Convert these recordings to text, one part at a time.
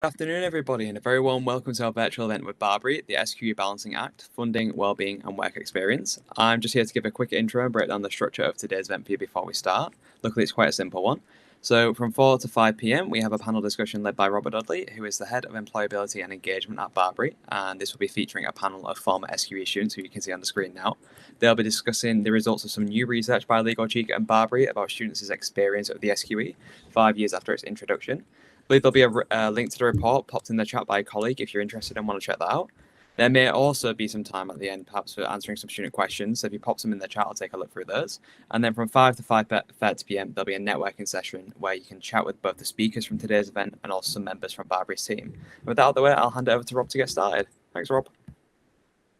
Good afternoon, everybody, and a very warm welcome to our virtual event with BARBRI, the SQE Balancing Act, Funding, Wellbeing and Work Experience. I'm just here to give a quick intro and break down the structure of today's event for you before we start. Luckily, it's quite a simple one. So from 4 to 5 p.m, we have a panel discussion led by Robert Dudley, who is the Head of Employability and Engagement at BARBRI, and this will be featuring a panel of former SQE students who you can see on the screen now. They'll be discussing the results of some new research by Legal Cheek and BARBRI about students' experience of the SQE 5 years after its introduction. I believe there'll be a link to the report popped in the chat by a colleague if you're interested and want to check that out. There may also be some time at the end, perhaps for answering some student questions. So if you pop them in the chat, I'll take a look through those. And then from 5 to 5:30 p.m, there'll be a networking session where you can chat with both the speakers from today's event and also some members from BARBRI's team. With that out of the way, I'll hand it over to Rob to get started. Thanks, Rob.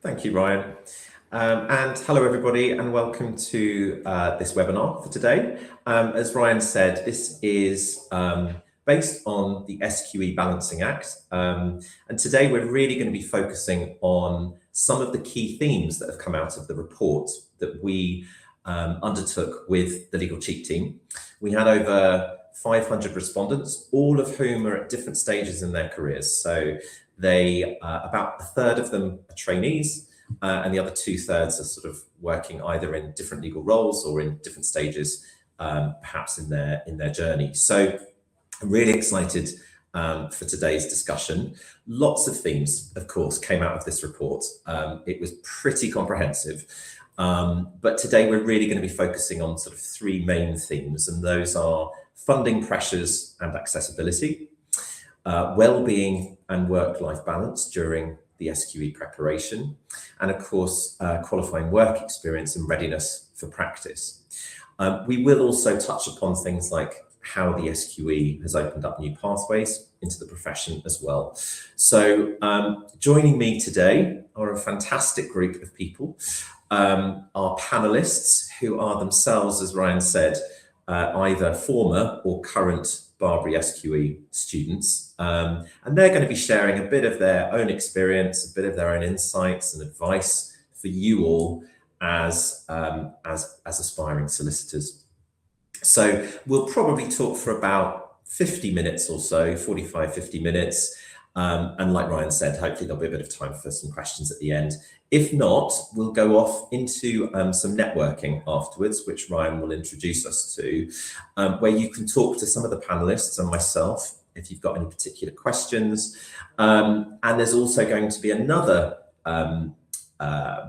Thank you, Ryan. And hello, everybody, and welcome to this webinar for today. As Ryan said, this is based on the SQE Balancing Act. And today we're really going to be focusing on some of the key themes that have come out of the report that we undertook with the Legal Cheek team. We had over 500 respondents, all of whom are at different stages in their careers. So they, about a third of them are trainees, and the other 2/3 are sort of working either in different legal roles or in different stages, perhaps in their journey. So I'm really excited for today's discussion. Lots of themes, of course, came out of this report. It was pretty comprehensive, but today we're really going to be focusing on sort of three main themes, and those are funding pressures and accessibility, well-being and work-life balance during the SQE preparation, and of course, qualifying work experience and readiness for practice. We will also touch upon things like how the SQE has opened up new pathways into the profession as well. So joining me today are a fantastic group of people, our panelists who are themselves, as Ryan said, either former or current BARBRI SQE students. And they're going to be sharing a bit of their own experience, a bit of their own insights and advice for you all as aspiring solicitors. So we'll probably talk for about 50 minutes or so, 45, 50 minutes. And like Ryan said, hopefully there'll be a bit of time for some questions at the end. If not, we'll go off into some networking afterwards, which Ryan will introduce us to, where you can talk to some of the panelists and myself if you've got any particular questions. And there's also going to be another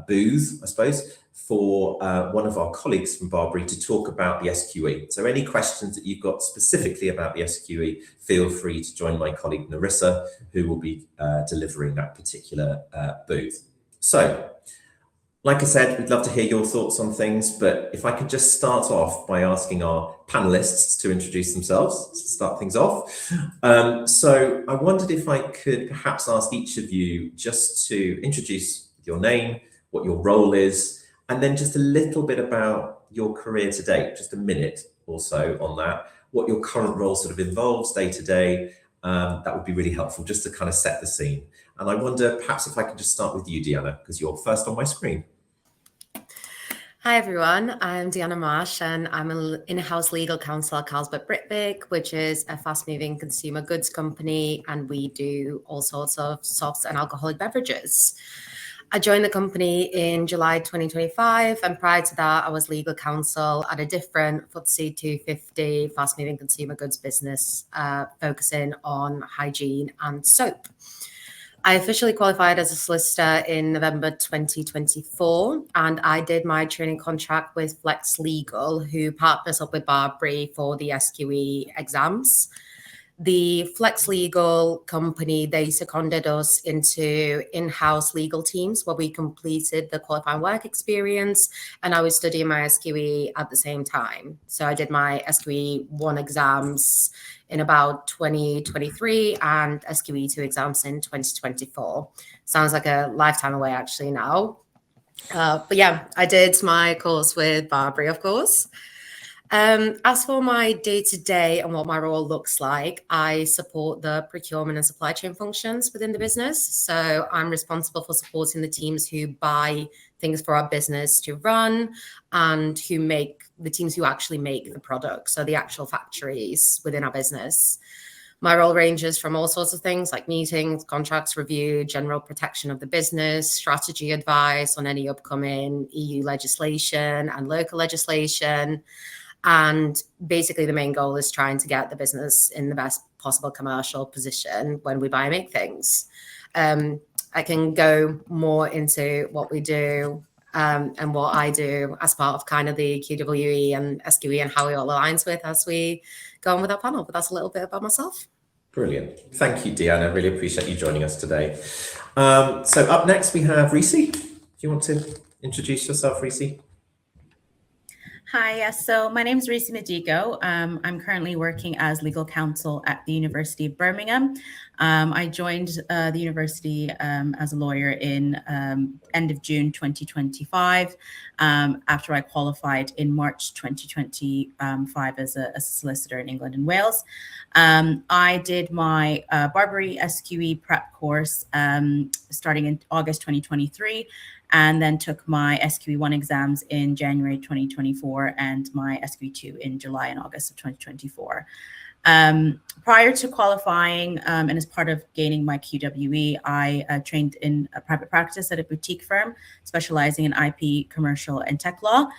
booth, I suppose, for one of our colleagues from BARBRI to talk about the SQE. So any questions that you've got specifically about the SQE, feel free to join my colleague Narissa, who will be delivering that particular booth. So, like I said, we'd love to hear your thoughts on things, but if I could just start off by asking our panelists to introduce themselves to start things off. So I wondered if I could perhaps ask each of you just to introduce your name, what your role is, and then just a little bit about your career to date, just a minute or so on that, what your current role sort of involves day to day. That would be really helpful just to kind of set the scene. And I wonder perhaps if I could just start with you, Deanna, because you're first on my screen. Hi, everyone. I'm Deanna Marsh, and I'm an in-house legal counsel at Carlsberg Britvic, which is a fast-moving consumer goods company, and we do all sorts of soft and alcoholic beverages. I joined the company in July 2025, and prior to that, I was legal counsel at a different FTSE 250 fast-moving consumer goods business, focusing on hygiene and soap. I officially qualified as a solicitor in November 2024, and I did my training contract with Flex Legal, who partners up with BARBRI for the SQE exams. The Flex Legal company, they seconded us into in-house legal teams where we completed the qualifying work experience, and I was studying my SQE at the same time. So I did my SQE 1 exams in about 2023 and SQE 2 exams in 2024. Sounds like a lifetime away actually now. But yeah, I did my course with BARBRI, of course. As for my day-to-day and what my role looks like, I support the procurement and supply chain functions within the business. So I'm responsible for supporting the teams who buy things for our business to run and the teams who actually make the product, so the actual factories within our business. My role ranges from all sorts of things like meetings, contracts review, general protection of the business, strategy advice on any upcoming EU legislation and local legislation. And basically the main goal is trying to get the business in the best possible commercial position when we buy and make things. I can go more into what we do and what I do as part of kind of the QWE and SQE and how it all aligns with as we go on with our panel. But that's a little bit about myself. Brilliant. Thank you, Deanna. Really appreciate you joining us today. So up next we have Reese. Do you want to introduce yourself, Reese? Hi, yes. So my name is Reese Medigo. I'm currently working as legal counsel at the University of Birmingham. I joined the university as a lawyer in end of June 2025 after I qualified in March 2025 as a solicitor in England and Wales. I did my BARBRI SQE prep course starting in August 2023. And then took my SQE1 exams in January 2024 and my SQE2 in July and August of 2024. Prior to qualifying and as part of gaining my QWE, I trained in a private practice at a boutique firm specializing in IP, commercial, and tech law.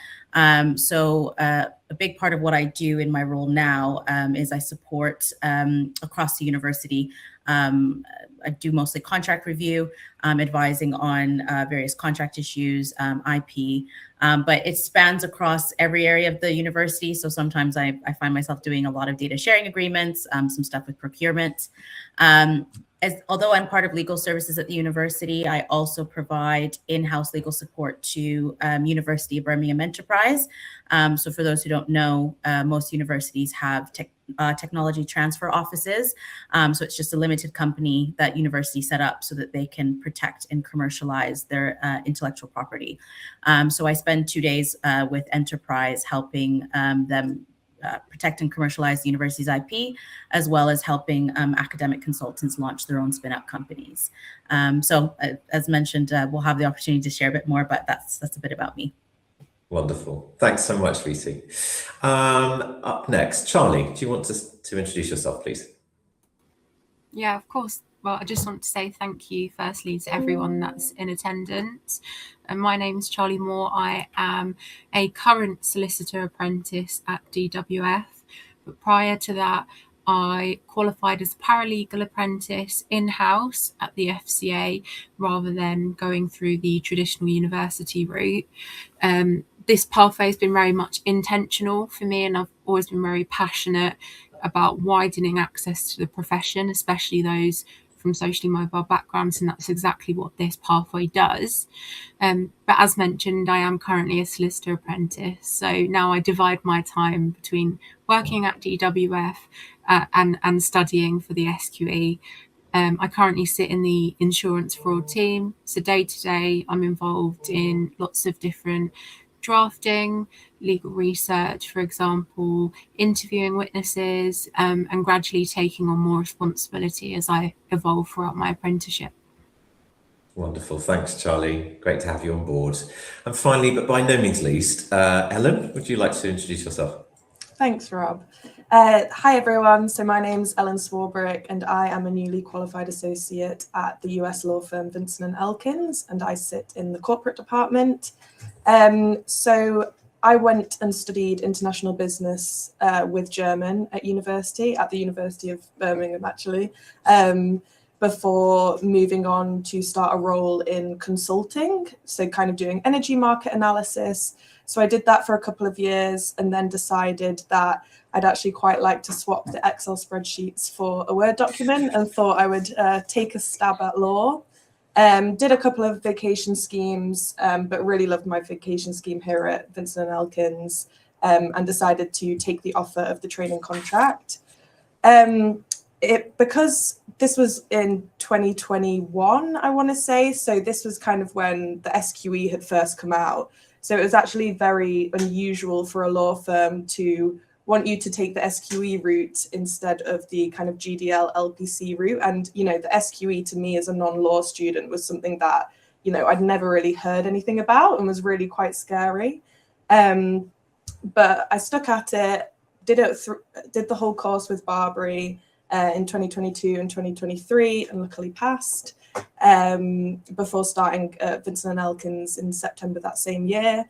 So a big part of what I do in my role now is I support across the university. I do mostly contract review, advising on various contract issues, IP, but it spans across every area of the university. So sometimes I find myself doing a lot of data sharing agreements, some stuff with procurement. Although I'm part of legal services at the university, I also provide in-house legal support to University of Birmingham Enterprise. So for those who don't know, most universities have technology transfer offices. So it's just a limited company that universities set up so that they can protect and commercialize their intellectual property. So I spend 2 days with Enterprise helping them protect and commercialize the university's IP, as well as helping academic consultants launch their own spin-out companies. So as mentioned, we'll have the opportunity to share a bit more, but that's a bit about me. Wonderful. Thanks so much, Reese. Up next, Charlie, do you want to introduce yourself, please? Yeah, of course. Well, I just want to say thank you firstly to everyone that's in attendance. And my name is Charlie Moore. I am a current solicitor apprentice at DWF, but prior to that, I qualified as a paralegal apprentice in-house at the FCA rather than going through the traditional university route. This pathway has been very much intentional for me, and I've always been very passionate about widening access to the profession, especially those from socially mobile backgrounds, and that's exactly what this pathway does. But as mentioned, I am currently a solicitor apprentice, so now I divide my time between working at DWF and studying for the SQE. I currently sit in the insurance fraud team, so day to day I'm involved in lots of different drafting, legal research, for example, interviewing witnesses, and gradually taking on more responsibility as I evolve throughout my apprenticeship. Wonderful. Thanks, Charlie. Great to have you on board. And finally, but by no means least, Ellen, would you like to introduce yourself? Thanks, Rob. Hi, everyone. So my name's Ellen Swarbrick, and I am a newly qualified associate at the US law firm Vincent & Elkins, and I sit in the corporate department. So I went and studied international business with German at the University of Birmingham, actually, before moving on to start a role in consulting, so kind of doing energy market analysis. So I did that for a couple of years and then decided that I'd actually quite like to swap the Excel spreadsheets for a Word document and thought I would take a stab at law. Did a couple of vacation schemes, but really loved my vacation scheme here at Vincent & Elkins, and decided to take the offer of the training contract. Because this was in 2021, I want to say, so this was kind of when the SQE had first come out. So it was actually very unusual for a law firm to want you to take the SQE route instead of the kind of GDL LPC route. And, you know, the SQE to me as a non-law student was something that, you know, I'd never really heard anything about and was really quite scary. But I stuck at it, did the whole course with BARBRI, in 2022 and 2023 and luckily passed before starting at Vincent & Elkins in September that same year.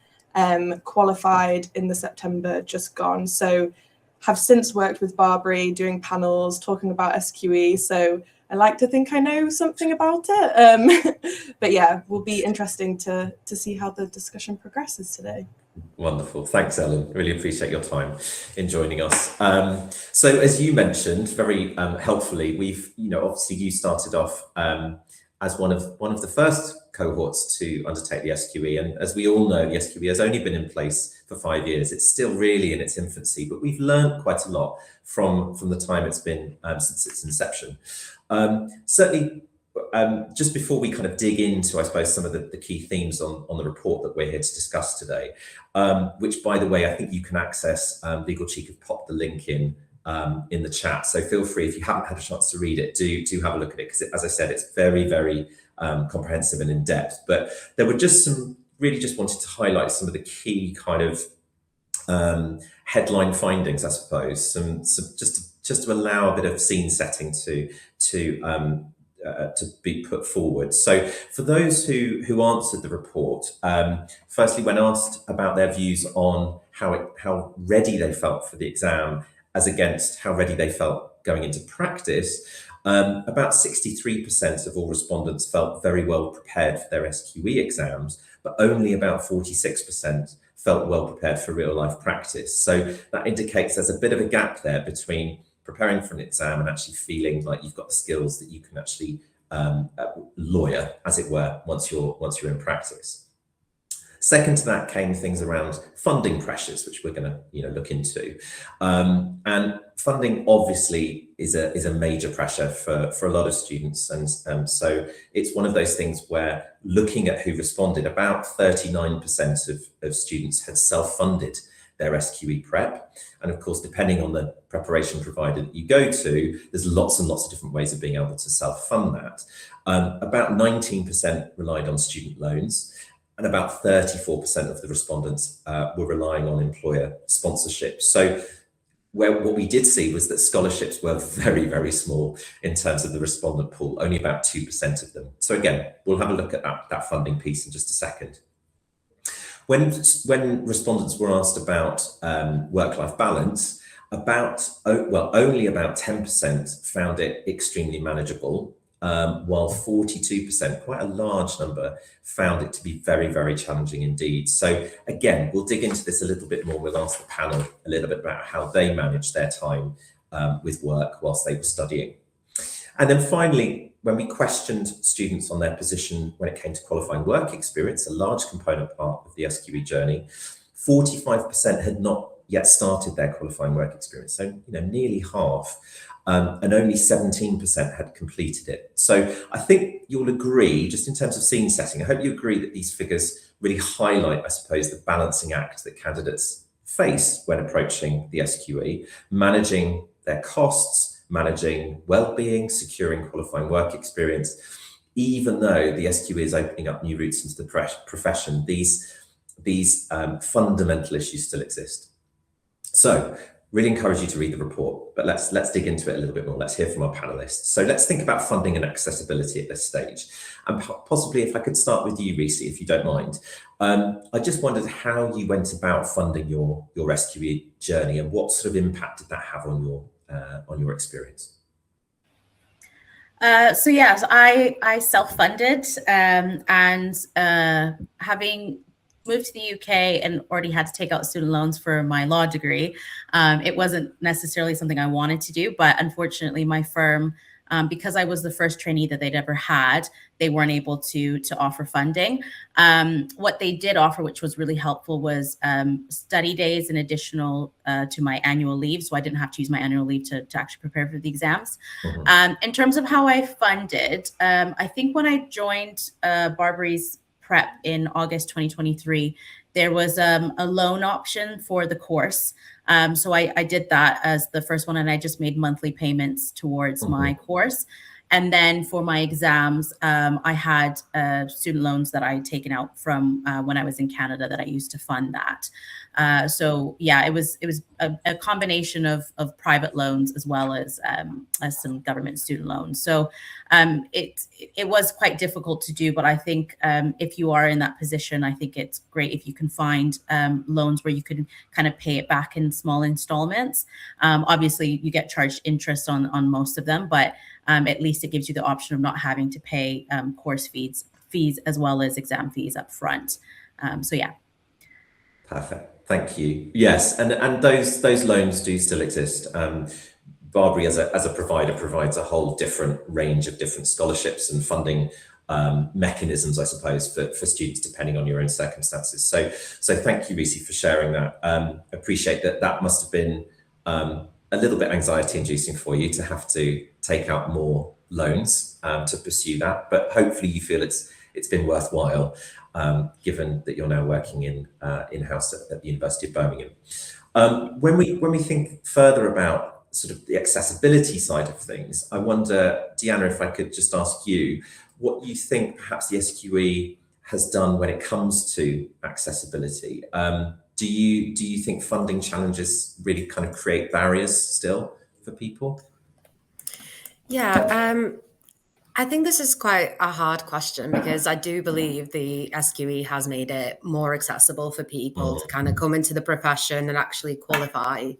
Qualified in the September just gone. So have since worked with BARBRI doing panels, talking about SQE. So I like to think I know something about it. But yeah, will be interesting to see how the discussion progresses today. Wonderful. Thanks, Ellen. Really appreciate your time in joining us. So as you mentioned, very helpfully, we've, obviously you started off as one of the first cohorts to undertake the SQE. And as we all know, the SQE has only been in place for 5 years. It's still really in its infancy, but we've learned quite a lot from the time it's been since its inception. Certainly, just before we kind of dig into, I suppose, some of the key themes on the report that we're here to discuss today, which, by the way, I think you can access. Legal Cheek have popped the link in the chat, so feel free, if you haven't had a chance to read it, do have a look at it, because as I said, it's very, very comprehensive and in depth. But there were just just wanted to highlight some of the key kind of headline findings, I suppose, some just to allow a bit of scene setting to be put forward. So for those who answered the report, firstly, when asked about their views on how ready they felt for the exam as against how ready they felt going into practice, about 63% of all respondents felt very well prepared for their SQE exams, but only about 46% felt well prepared for real life practice. So that indicates there's a bit of a gap there between preparing for an exam and actually feeling like you've got the skills that you can actually lawyer, as it were, once you're in practice. Second to that came things around funding pressures, which we're going to look into, and funding obviously is a major pressure for a lot of students, and so it's one of those things where, looking at who responded, about 39% of students had self-funded their SQE prep. And of course, depending on the preparation provider that you go to, there's lots and lots of different ways of being able to self-fund that. About 19% relied on student loans, and about 34% of the respondents were relying on employer sponsorship. So what we did see was that scholarships were very, very small in terms of the respondent pool, only about 2% of them. So again, we'll have a look at that funding piece in just a second. When respondents were asked about work-life balance, only about 10% found it extremely manageable, while 42%, quite a large number, found it to be very, very challenging indeed. So again, we'll dig into this a little bit more. We'll ask the panel a little bit about how they managed their time with work whilst they were studying. And then finally, when we questioned students on their position when it came to qualifying work experience, a large component part of the SQE journey, 45% had not yet started their qualifying work experience, so nearly half, and only 17% had completed it. So I think you'll agree, just in terms of scene setting, I hope you agree that these figures really highlight, I suppose, the balancing act that candidates face when approaching the SQE, managing their costs, managing well-being, securing qualifying work experience. Even though the SQE is opening up new routes into the profession, these fundamental issues still exist. So really encourage you to read the report, but let's dig into it a little bit more. Let's hear from our panelists. So let's think about funding and accessibility at this stage. And possibly, if I could start with you, Reese, if you don't mind. I just wondered how you went about funding your SQE journey, and what sort of impact did that have on your experience? So yes, I self-funded, and having moved to the UK and already had to take out student loans for my law degree, it wasn't necessarily something I wanted to do, but unfortunately my firm, because I was the first trainee that they'd ever had, they weren't able to offer funding. What they did offer, which was really helpful, was study days in additional to my annual leave. So I didn't have to use my annual leave to actually prepare for the exams. Mm-hmm. In terms of how I funded, I think when I joined BARBRI's prep in August 2023, there was a loan option for the course. So I did that as the first one, and I just made monthly payments towards my course. And then for my exams, I had student loans that I had taken out from when I was in Canada that I used to fund that. So yeah, it was a combination of private loans as well as some government student loans. So it was quite difficult to do, but I think if you are in that position, I think it's great if you can find loans where you can kind of pay it back in small installments. Obviously, you get charged interest on most of them, but at least it gives you the option of not having to pay course fees as well as exam fees up front. So yeah. Perfect. Thank you. Yes, and those loans do still exist. BARBRI as a provider provides a whole different range of different scholarships and funding mechanisms, I suppose, for students depending on your own circumstances. So thank you, Reese, for sharing that. Appreciate that. That must have been a little bit anxiety inducing for you to have to take out more loans to pursue that, but hopefully you feel it's been worthwhile, given that you're now working in-house at the University of Birmingham. When we think further about sort of the accessibility side of things, I wonder, Deanna, if I could just ask you what you think perhaps the SQE has done when it comes to accessibility. Do you think funding challenges really kind of create barriers still for people? Yeah, I think this is quite a hard question because I do believe the SQE has made it more accessible for people to kind of come into the profession and actually qualify.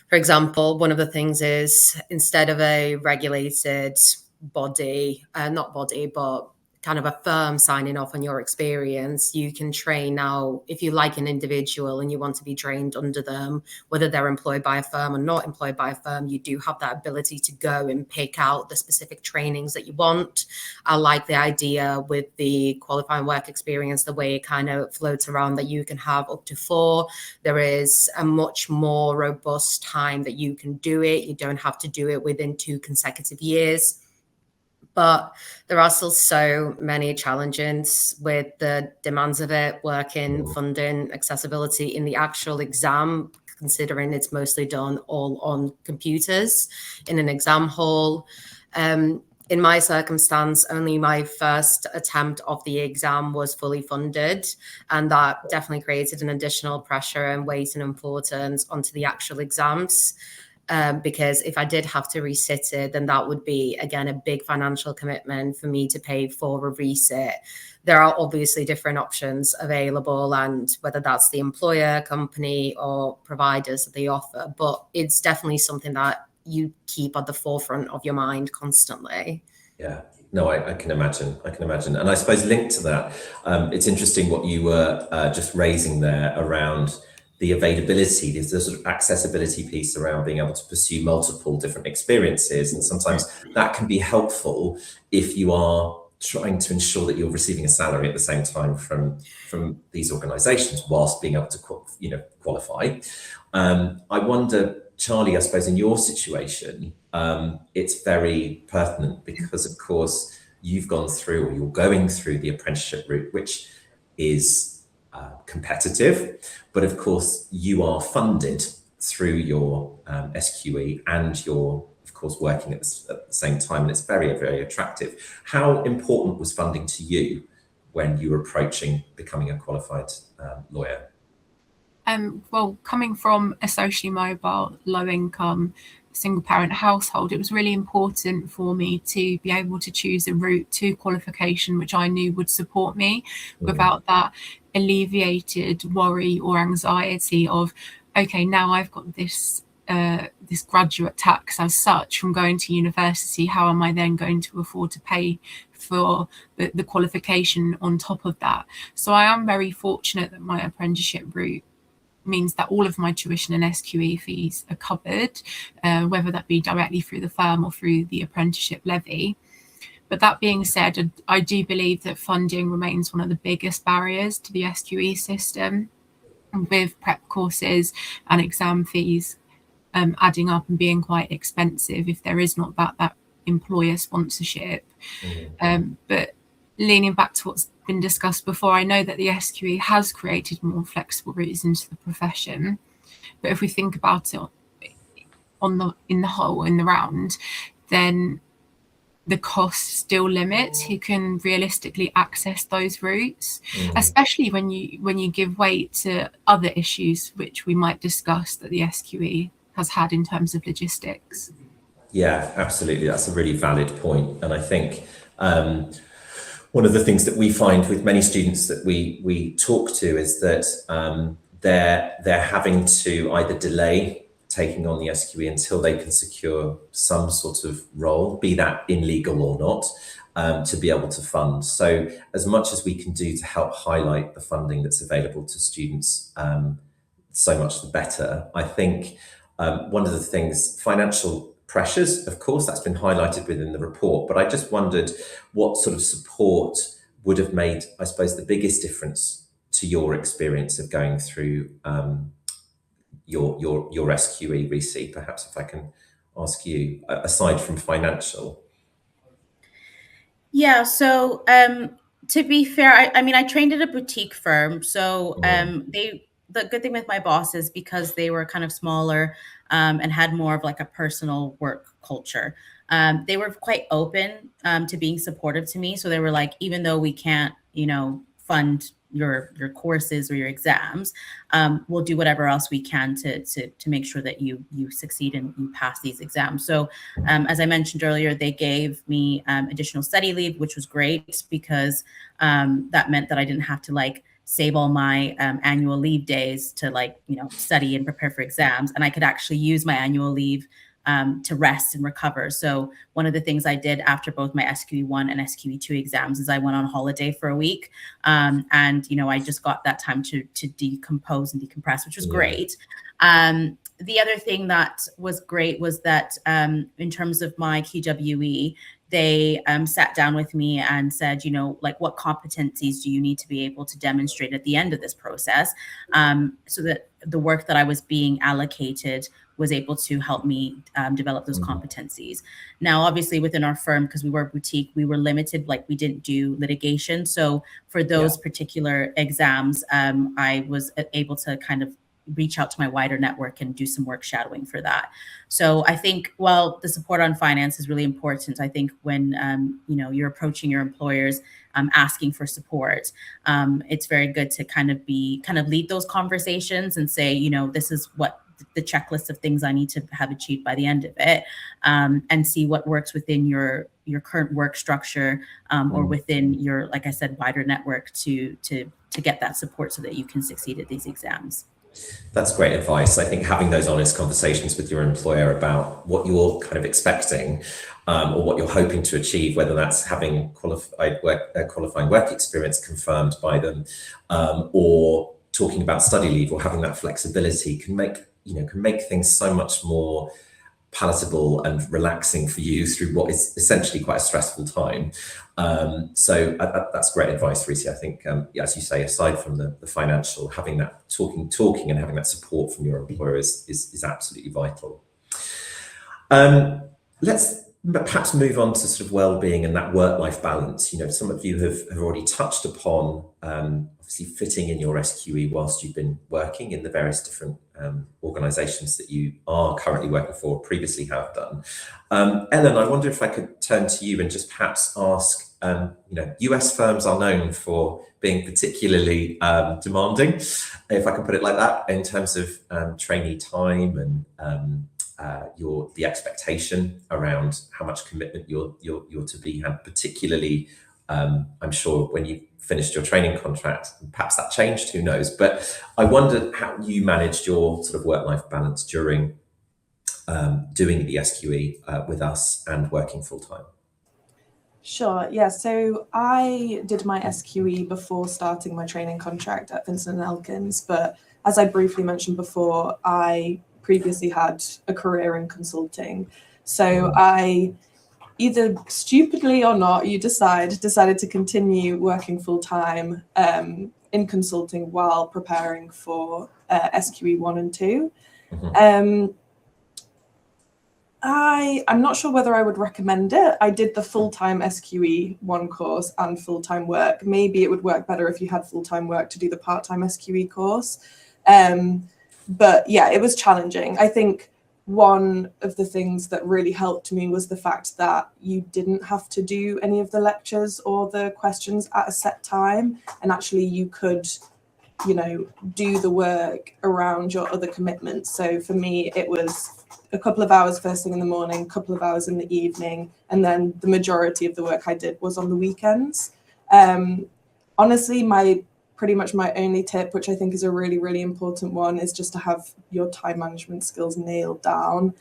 For example, one of the things is instead of a regulated body, but kind of a firm signing off on your experience, you can train now if you like an individual and you want to be trained under them, whether they're employed by a firm or not employed by a firm, you do have that ability to go and pick out the specific trainings that you want. I like the idea with the qualifying work experience, the way it kind of floats around that you can have up to 4. There is a much more robust time that you can do it. You don't have to do it within 2 consecutive years. But there are still so many challenges with the demands of it, working, funding, accessibility in the actual exam, considering it's mostly done all on computers in an exam hall. In my circumstance, only my first attempt of the exam was fully funded, and that definitely created an additional pressure and weight and importance onto the actual exams. Because if I did have to resit it, then that would be, again, a big financial commitment for me to pay for a resit. There are obviously different options available, and whether that's the employer, company, or providers that they offer, but it's definitely something that you keep at the forefront of your mind constantly. Yeah. No, I can imagine. And I suppose linked to that, it's interesting what you were just raising there around the availability, the sort of accessibility piece around being able to pursue multiple different experiences. And sometimes that can be helpful if you are trying to ensure that you're receiving a salary at the same time from these organizations whilst being able to qualify. I wonder, Charlie, I suppose in your situation, it's very pertinent because, of course, you've gone through or you're going through the apprenticeship route, which is competitive, but of course you are funded through your SQE and you're of course working at the same time, and it's very, very attractive. How important was funding to you when you were approaching becoming a qualified lawyer? Well, coming from a socially mobile, low income, single parent household, it was really important for me to be able to choose a route to qualification which I knew would support me without that alleviated worry or anxiety of, okay, now I've got this this graduate tax as such from going to university, how am I then going to afford to pay for the qualification on top of that? So I am very fortunate that my apprenticeship route means that all of my tuition and SQE fees are covered, whether that be directly through the firm or through the apprenticeship levy. But that being said, I do believe that funding remains one of the biggest barriers to the SQE system, with prep courses and exam fees adding up and being quite expensive if there is not that employer sponsorship. But leaning back to what's been discussed before, I know that the SQE has created more flexible routes into the profession. But if we think about it in the whole, in the round, then the cost still limits who can realistically access those routes, especially when you give weight to other issues which we might discuss that the SQE has had in terms of logistics. Yeah, absolutely. That's a really valid point. And I think one of the things that we find with many students that we talk to is that they're having to either delay taking on the SQE until they can secure some sort of role, be that in legal or not, to be able to fund. So as much as we can do to help highlight the funding that's available to students, so much the better. I think one of the things, financial pressures, of course, that's been highlighted within the report, but I just wondered what sort of support would have made, I suppose, the biggest difference to your experience of going through your SQE, Reece. Perhaps if I can ask you, aside from financial. Yeah, so to be fair, I mean, I trained at a boutique firm. So the good thing with my boss is because they were kind of smaller and had more of like a personal work culture. They were quite open to being supportive to me. So they were like, even though we can't, fund your courses or your exams, we'll do whatever else we can to make sure that you succeed and you pass these exams. So as I mentioned earlier, they gave me additional study leave, which was great because that meant that I didn't have to save all my annual leave days to study and prepare for exams. And I could actually use my annual leave to rest and recover. So one of the things I did after both my SQE1 and SQE2 exams is I went on holiday for a week. And, I just got that time to decompose and decompress, which was great. The other thing that was great was that in terms of my QWE, they sat down with me and said, what competencies do you need to be able to demonstrate at the end of this process, so that the work that I was being allocated was able to help me develop those competencies. Now, obviously within our firm, because we were boutique, we were limited, we didn't do litigation. So for those particular exams, I was able to kind of reach out to my wider network and do some work shadowing for that. So I think, while the support on finance is really important, I think when you're approaching your employers asking for support, it's very good to kind of lead those conversations and say, this is what the checklist of things I need to have achieved by the end of it, and see what works within your current work structure, or within your, like I said, wider network to get that support so that you can succeed at these exams. That's great advice. I think having those honest conversations with your employer about what you're kind of expecting, or what you're hoping to achieve, whether that's having qualifying work experience confirmed by them, or talking about study leave or having that flexibility, can make things so much more palatable and relaxing for you through what is essentially quite a stressful time. So that's great advice, Reece. I think, as you say, aside from the financial, having that talking and having that support from your employer is absolutely vital. Let's perhaps move on to sort of well-being and that work-life balance. Some of you have already touched upon obviously fitting in your SQE whilst you've been working in the various different organisations that you are currently working for, or previously have done. Ellen, I wonder if I could turn to you and just perhaps ask, US firms are known for being particularly demanding, if I can put it like that, in terms of trainee time and the expectation around how much commitment you're to be had, particularly I'm sure when you finished your training contract. Perhaps that changed, who knows, but I wondered how you managed your sort of work-life balance during doing the SQE with us and working full-time. Sure, yeah, so I did my SQE before starting my training contract at Vincent & Elkins, but as I briefly mentioned before, I previously had a career in consulting. So I, either stupidly or not, decided to continue working full-time in consulting while preparing for SQE 1 and 2. I'm not sure whether I would recommend it. I did the full-time SQE 1 course and full-time work. Maybe it would work better if you had full-time work to do the part-time SQE course. But yeah, it was challenging. I think one of the things that really helped me was the fact that you didn't have to do any of the lectures or the questions at a set time, and actually you could, you know, do the work around your other commitments. So for me, it was a couple of hours first thing in the morning, a couple of hours in the evening, and then the majority of the work I did was on the weekends. Honestly, pretty much my only tip, which I think is a really, really important one, is just to have your time management skills nailed down.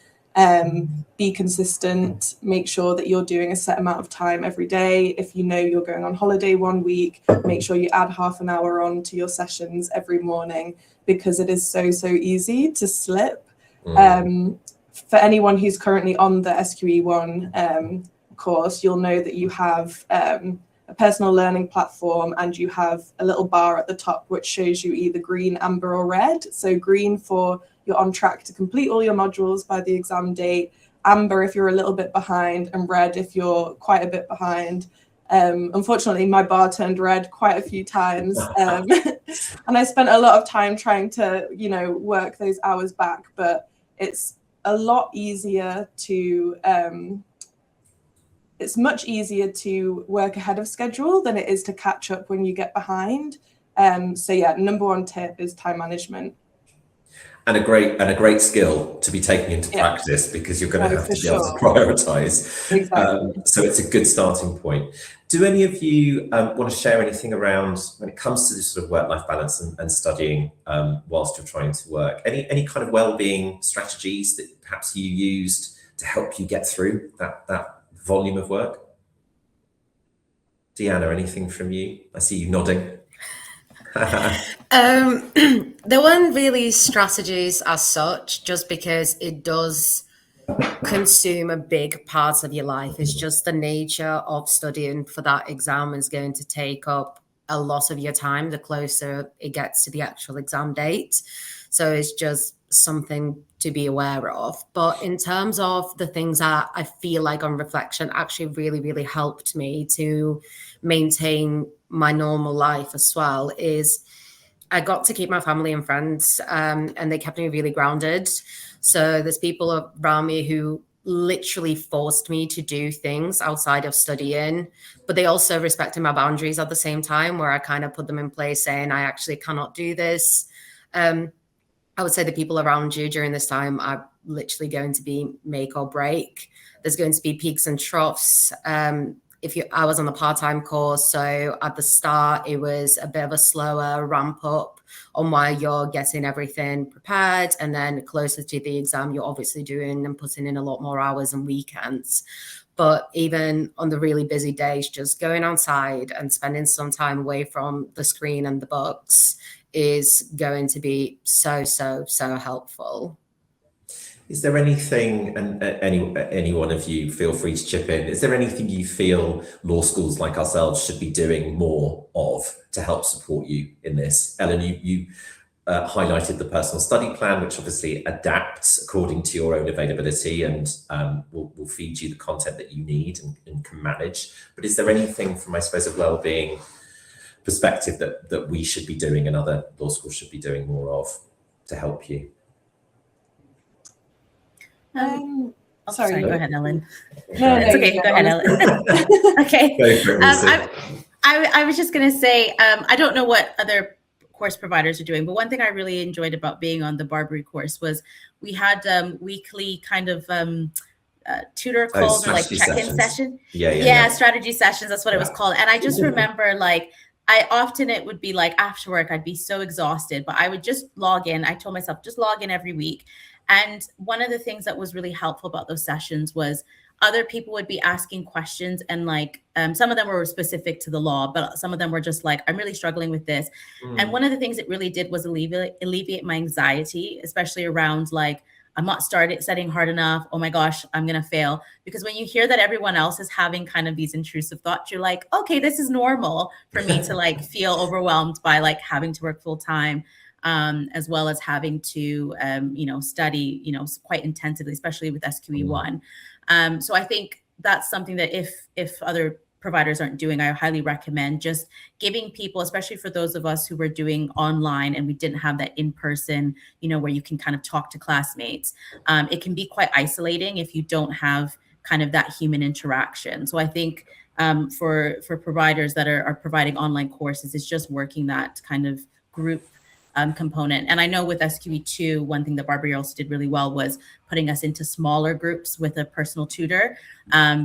Be consistent, make sure that you're doing a set amount of time every day. If you know you're going on holiday one week, make sure you add half an hour on to your sessions every morning, because it is so, so easy to slip. For anyone who's currently on the SQE1 course, you'll know that you have a personal learning platform, and you have a little bar at the top which shows you either green, amber or red. So green for you're on track to complete all your modules by the exam date, amber if you're a little bit behind, and red if you're quite a bit behind. Unfortunately, my bar turned red quite a few times, and I spent a lot of time trying to, you know, work those hours back, but it's a lot easier to it's much easier to work ahead of schedule than it is to catch up when you get behind. So yeah, number one tip is time management. And a great skill to be taking into practice, because you're going to have to be able to prioritize. Exactly. So it's a good starting point. Do any of you want to share anything around when it comes to this sort of work-life balance and studying whilst you're trying to work? Any kind of well-being strategies that perhaps you used to help you get through that volume of work? Deanna, anything from you? I see you nodding. There weren't really strategies as such, just because it does consume a big part of your life. It's just the nature of studying for that exam is going to take up a lot of your time the closer it gets to the actual exam date. So it's just something to be aware of. But in terms of the things that I feel like on reflection actually really, really helped me to maintain my normal life as well, is I got to keep my family and friends, and they kept me really grounded. So there's people around me who literally forced me to do things outside of studying, but they also respected my boundaries at the same time, where I kind of put them in place saying, I actually cannot do this. I would say the people around you during this time are literally going to be make or break. There's going to be peaks and troughs. I was on a part-time course, so at the start it was a bit of a slower ramp up on why you're getting everything prepared, and then closer to the exam you're obviously doing and putting in a lot more hours and weekends. But even on the really busy days, just going outside and spending some time away from the screen and the books is going to be so helpful. Is there anything, and any one of you feel free to chip in, is there anything you feel law schools like ourselves should be doing more of to help support you in this? Ellen, you highlighted the personal study plan, which obviously adapts according to your own availability and will feed you the content that you need and can manage. But is there anything from, I suppose, a wellbeing perspective that we should be doing and other law schools should be doing more of to help you? Sorry, go ahead, Ellen. No, it's okay. Go ahead, Ellen. Okay. Go for it, I was just going to say, I don't know what other course providers are doing, but one thing I really enjoyed about being on the BARBRI course was we had weekly kind of tutor calls or like check-in session. Yeah, strategy sessions. That's what it was called. And I just remember, like, it would be like after work, I'd be so exhausted, but I would just log in. I told myself, just log in every week. And one of the things that was really helpful about those sessions was other people would be asking questions, and like some of them were specific to the law, but some of them were just like, I'm really struggling with this. And one of the things it really did was alleviate my anxiety, especially around like, I'm not studying hard enough. Oh my gosh, I'm going to fail. Because when you hear that everyone else is having kind of these intrusive thoughts, you're like, okay, this is normal for me to like feel overwhelmed by like having to work full time. As well as having to, study, quite intensively, especially with SQE1. So I think that's something that if other providers aren't doing, I highly recommend just giving people, especially for those of us who were doing online and we didn't have that in-person, where you can kind of talk to classmates. It can be quite isolating if you don't have kind of that human interaction. So I think for providers that are providing online courses, it's just working that kind of group component. And I know with SQE2, one thing that BARBRI also did really well was putting us into smaller groups with a personal tutor,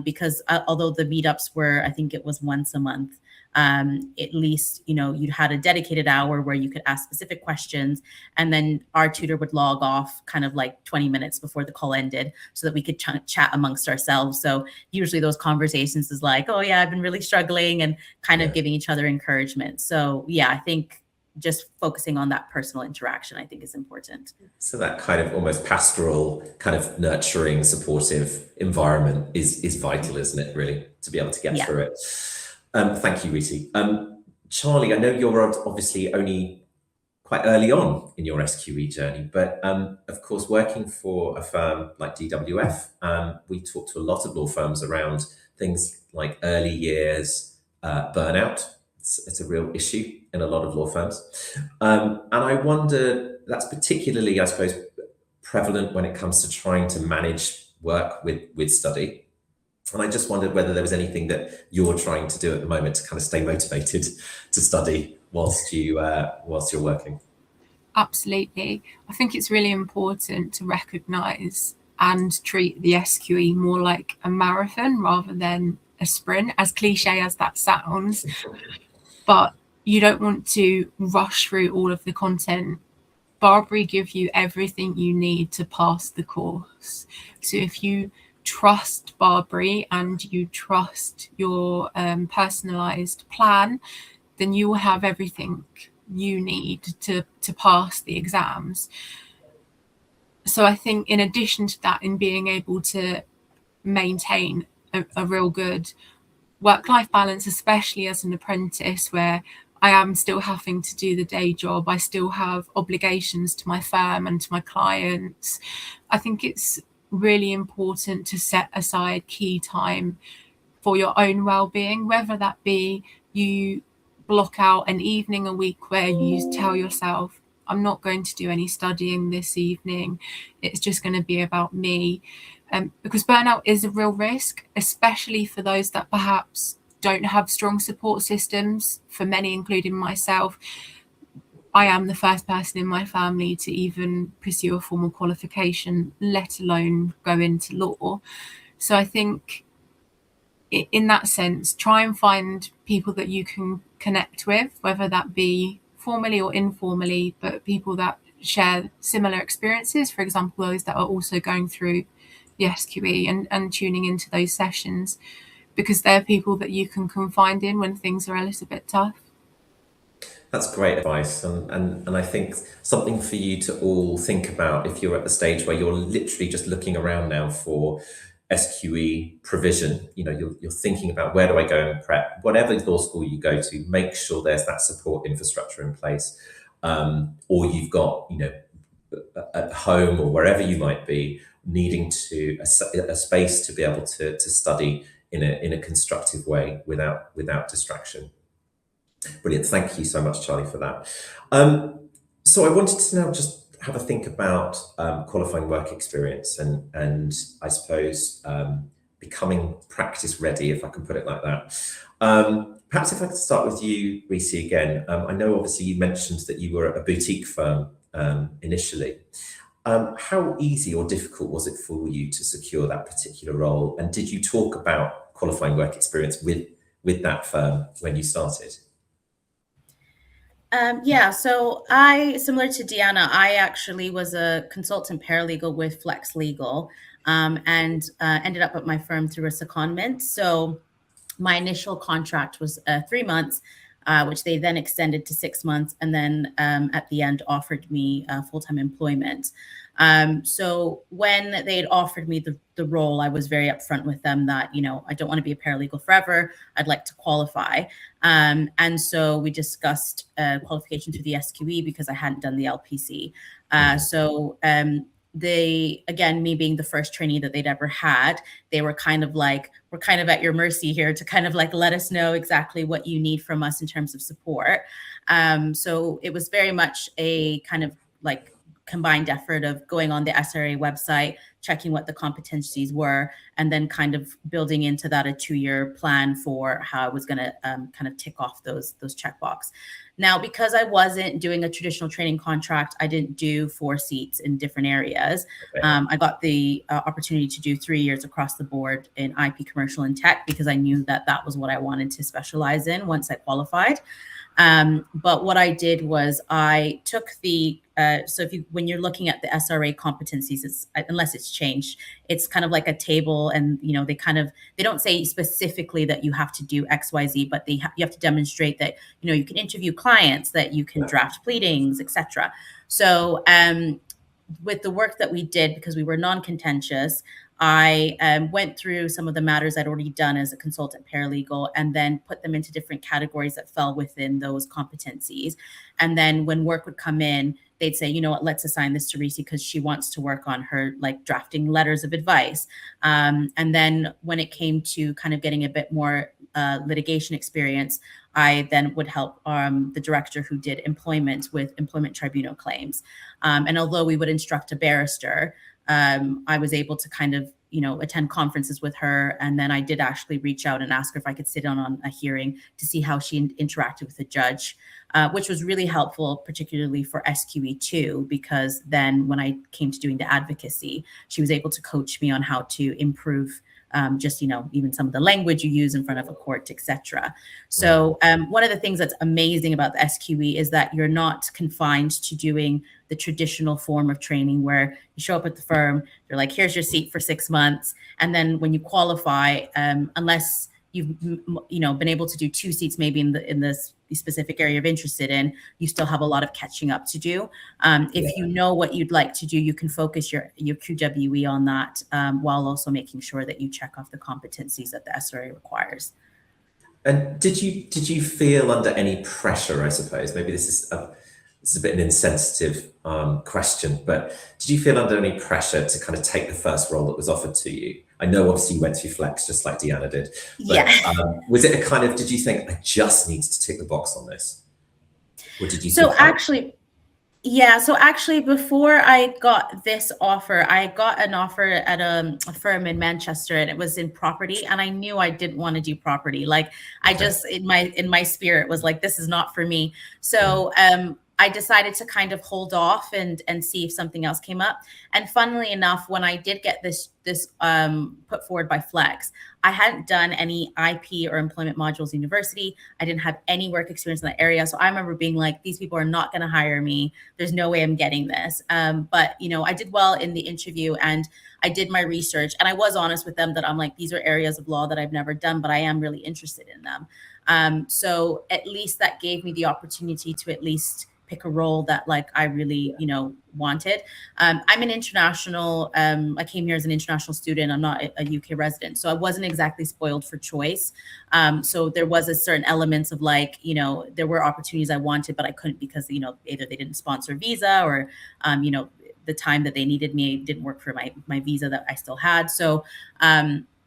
because although the meetups were, I think it was once a month, at least, you'd had a dedicated hour where you could ask specific questions, and then our tutor would log off kind of like 20 minutes before the call ended so that we could chat amongst ourselves. So usually those conversations is like, oh yeah, I've been really struggling, and kind of giving each other encouragement. So yeah, I think just focusing on that personal interaction, I think, is important. So that kind of almost pastoral, kind of nurturing, supportive environment is vital, isn't it, really, to be able to get through it? Thank you, Reese. Charlie, I know you're obviously only quite early on in your SQE journey, but of course, working for a firm like DWF, we talk to a lot of law firms around things like early years burnout. It's a real issue in a lot of law firms. And I wonder, that's particularly, I suppose, prevalent when it comes to trying to manage work with study. And I just wondered whether there was anything that you're trying to do at the moment to kind of stay motivated to study whilst you're working. Absolutely. I think it's really important to recognise and treat the SQE more like a marathon rather than a sprint, as cliche as that sounds. But you don't want to rush through all of the content. BARBRI give you everything you need to pass the course. So if you trust BARBRI and you trust your personalised plan, then you will have everything you need to pass the exams. So I think in addition to that, in being able to maintain a real good work-life balance, especially as an apprentice, where I am still having to do the day job, I still have obligations to my firm and to my clients. I think it's really important to set aside key time for your own well-being, whether that be you block out an evening a week where you tell yourself, I'm not going to do any studying this evening, it's just going to be about me. Because burnout is a real risk, especially for those that perhaps don't have strong support systems. For many, including myself, I am the first person in my family to even pursue a formal qualification, let alone go into law. So I think in that sense, try and find people that you can connect with, whether that be formally or informally, but people that share similar experiences, for example, those that are also going through the SQE, and tuning into those sessions, because they're people that you can confide in when things are a little bit tough. That's great advice, and I think something for you to all think about if you're at the stage where you're literally just looking around now for SQE provision. You're thinking about, where do I go and prep? Whatever law school you go to, make sure there's that support infrastructure in place, or you've got, at home or wherever you might be, needing a space to be able to study in a constructive way without distraction. Brilliant. Thank you so much, Charlie, for that. So I wanted to now just have a think about qualifying work experience and I suppose becoming practice ready, if I can put it like that. Perhaps if I could start with you, Reese, again. I know obviously you mentioned that you were at a boutique firm initially. How easy or difficult was it for you to secure that particular role? And did you talk about qualifying work experience with that firm when you started? Yeah, so similar to Deanna, I actually was a consultant paralegal with Flex Legal, and ended up at my firm through a secondment. So my initial contract was 3 months, which they then extended to 6 months, and then at the end offered me full-time employment. So when they had offered me the role, I was very upfront with them that, I don't want to be a paralegal forever. I'd like to qualify. And so we discussed qualification through the SQE because I hadn't done the LPC. So again, me being the first trainee that they'd ever had, they were kind of like, we're kind of at your mercy here to kind of like let us know exactly what you need from us in terms of support. So it was very much a kind of like combined effort of going on the SRA website, checking what the competencies were, and then kind of building into that a 2-year plan for how I was going to kind of tick off those checkbox. Now, because I wasn't doing a traditional training contract, I didn't do 4 seats in different areas. Okay. I got the opportunity to do 3 years across the board in IP, commercial, and tech, because I knew that that was what I wanted to specialize in once I qualified. But what I did was I took the, so when you're looking at the SRA competencies, it's, unless it's changed, it's kind of like a table, and, you know, they don't say specifically that you have to do X, Y, Z, but you have to demonstrate that, you know, you can interview clients, that you can draft pleadings, etc. So, with the work that we did, because we were non-contentious, I went through some of the matters I'd already done as a consultant paralegal, and then put them into different categories that fell within those competencies. And then when work would come in, they'd say, you know what, let's assign this to Reese because she wants to work on her like drafting letters of advice. And then when it came to kind of getting a bit more litigation experience, I then would help the director who did employment with employment tribunal claims. And although we would instruct a barrister, I was able to kind of, you know, attend conferences with her. And then I did actually reach out and ask her if I could sit on a hearing to see how she interacted with the judge, which was really helpful, particularly for SQE too, because then when I came to doing the advocacy, she was able to coach me on how to improve just, you know, even some of the language you use in front of a court, etc. So one of the things that's amazing about the SQE is that you're not confined to doing the traditional form of training where you show up at the firm, you're like, here's your seat for 6 months. And then when you qualify, unless you've, you know, been able to do 2 seats, maybe in this specific area you're interested in, you still have a lot of catching up to do. If you know what you'd like to do, you can focus your QWE on that, while also making sure that you check off the competencies that the SRA requires. And did you feel under any pressure, I suppose? Maybe this is a bit an insensitive question, but did you feel under any pressure to kind of take the first role that was offered to you? I know obviously you went through Flex just like Deanna did, but yeah. Was it a kind of, did you think I just needed to tick the box on this? Or did you So actually, yeah, so actually before I got this offer, I got an offer at a firm in Manchester, and it was in property, and I knew I didn't want to do property. Like I just, in my spirit was like, this is not for me. So I decided to kind of hold off and see if something else came up. And funnily enough, when I did get this put forward by Flex, I hadn't done any IP or employment modules in university. I didn't have any work experience in that area. So I remember being like, these people are not going to hire me. There's no way I'm getting this. But, you know, I did well in the interview, and I did my research, and I was honest with them that I'm like, these are areas of law that I've never done, but I am really interested in them. So at least that gave me the opportunity to at least pick a role that like I really, you know, wanted. I'm an international, I came here as an international student. I'm not a UK resident. So I wasn't exactly spoiled for choice. So there was a certain elements of like, you know, there were opportunities I wanted, but I couldn't because, you know, either they didn't sponsor visa or, you know, the time that they needed me didn't work for my visa that I still had. So,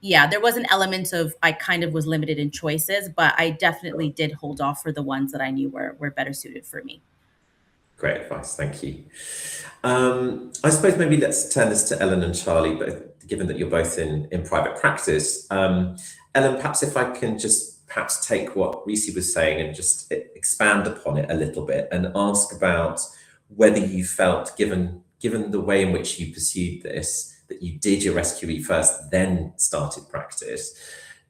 yeah, there was an element of I kind of was limited in choices, but I definitely did hold off for the ones that I knew were better suited for me. Great advice, thank you. I suppose maybe let's turn this to Ellen and Charlie, but given that you're both in private practice, Ellen, perhaps if I can just perhaps take what Reese was saying and just expand upon it a little bit and ask about whether you felt, given the way in which you pursued this, that you did your SQE first, then started practice.